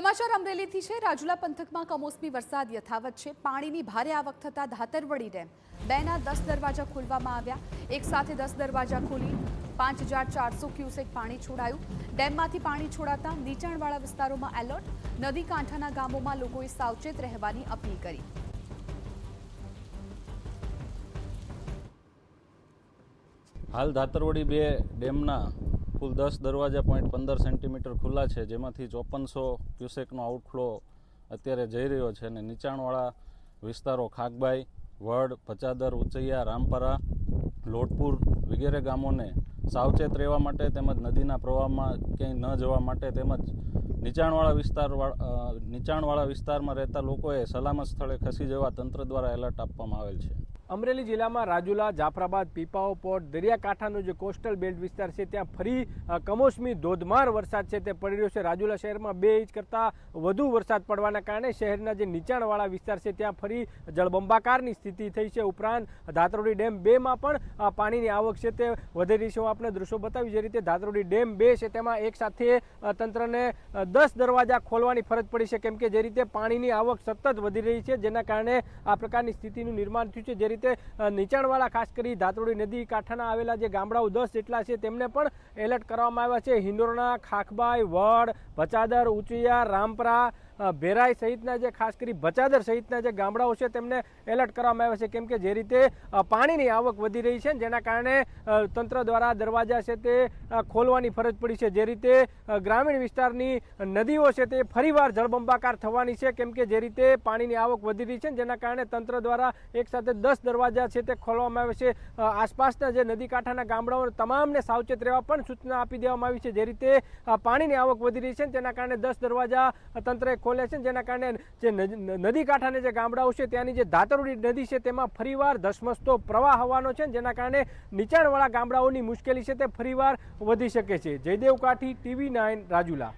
સમાચાર અમરેલીથી છે। રાજુલા પંથકમાં કમોસમી વરસાદ યથાવત છે। પાણીની ભારે આવક થતા ધાતરવડી ડેમ 2ના 10 દરવાજા ખોલવામાં આવ્યા। એક સાથે 10 દરવાજા ખોલી 5400 ક્યુસેક પાણી છોડાયું। ડેમમાંથી પાણી છોડાતા નીચાણવાળા વિસ્તારોમાં એલર્ટ। નદી કાંઠાના ગામોમાં લોકોએ સાવચેત રહેવાની અપીલ કરી। હાલ ધાતરવડી 2 ડેમના કુલ 10 દરવાજા 0.15 સેન્ટીમીટર ખુલ્લા છે, જેમાંથી 5400 ક્યુસેકનો આઉટફ્લો અત્યારે જઈ રહ્યો છે અને નીચાણવાળા વિસ્તારો ખાકબાઈ, વડ, ભચાદર, ઉચૈયા, રામપરા, લોટપુર વગેરે ગામોને સાવચેત રહેવા માટે તેમજ નદીના પ્રવાહમાં ક્યાંય ન જવા માટે તેમજ નીચાણવાળા વિસ્તારમાં રહેતા લોકોએ સલામત સ્થળે ખસી જવા તંત્ર દ્વારા એલર્ટ આપવામાં આવેલ છે। અમરેલી જિલ્લામાં રાજુલા, જાફરાબાદ, પીપાઓ પોર્ટ, દરિયાકાંઠાનો જે કોસ્ટલ બેલ્ટ વિસ્તાર છે ત્યાં ફરી કમોસમી ધોધમાર વરસાદ છે તે પડી રહ્યો છે। રાજુલા શહેરમાં 2 ઇંચ કરતાં વધુ વરસાદ પડવાના કારણે શહેરના જે નીચાણવાળા વિસ્તાર છે ત્યાં ફરી જળબંબાકારની સ્થિતિ થઈ છે। ઉપરાંત ધાતરવડી ડેમ 2માં પણ પાણીની આવક છે તે વધી રહી છે। હું આપણે દ્રશ્યો બતાવી જે રીતે ધાતરવડી ડેમ 2 છે તેમાં એક સાથે તંત્રને 10 દરવાજા ખોલવાની ફરજ પડી છે, કેમ કે જે રીતે પાણીની આવક સતત વધી રહી છે જેના કારણે આ પ્રકારની સ્થિતિનું નિર્માણ થયું છે। જે રીતે નીચાણવાળા ખાસ કરી ધાતરવડી નદી કાંઠાના આવેલા જે ગામડાઓ 10 જેટલા છે તેમને પણ એલર્ટ કરવામાં આવ્યા છે। હિંડોરણા, ખાખબાઈ, વડ, ભચાદર, ઉચિયા, રામપરા, ભેરાઈ સહિતના જે ખાસ કરી ભચાદર સહિતના જે ગામડાઓ છે તેમને એલર્ટ કરવામાં આવ્યા છે, કેમ કે જે રીતે પાણીની આવક વધી રહી છે જેના કારણે તંત્ર દ્વારા દરવાજા છે તે ખોલવાની ફરજ પડી છે। જે રીતે ગ્રામીણ વિસ્તારની નદીઓ છે તે ફરીવાર જળબંબાકાર થવાની છે, કેમ કે જે રીતે પાણીની આવક વધી રહી છે જેના કારણે તંત્ર દ્વારા એક સાથે 10 દરવાજા છે તે ખોલવામાં આવે છે। આસપાસના જે નદી કાંઠાના ગામડાઓ તમામને સાવચેત રહેવા પણ સૂચના આપી દેવામાં આવી છે। જે રીતે પાણીની આવક વધી રહી છે તેના કારણે 10 દરવાજા તંત્રએ ખોલે છે, જેના કારણે જે નદી કાંઠાના જે ગામડાઓ છે ત્યાંની જે ધાતરવડી નદી છે તેમાં ફરીવાર ધસમસતો પ્રવાહ આવવાનો છે, જેના કારણે નીચાણવાળા ગામડાઓની મુશ્કેલી છે તે ફરીવાર વધી શકે છે। જયદેવ કાઠી, TV9 રાજુલા।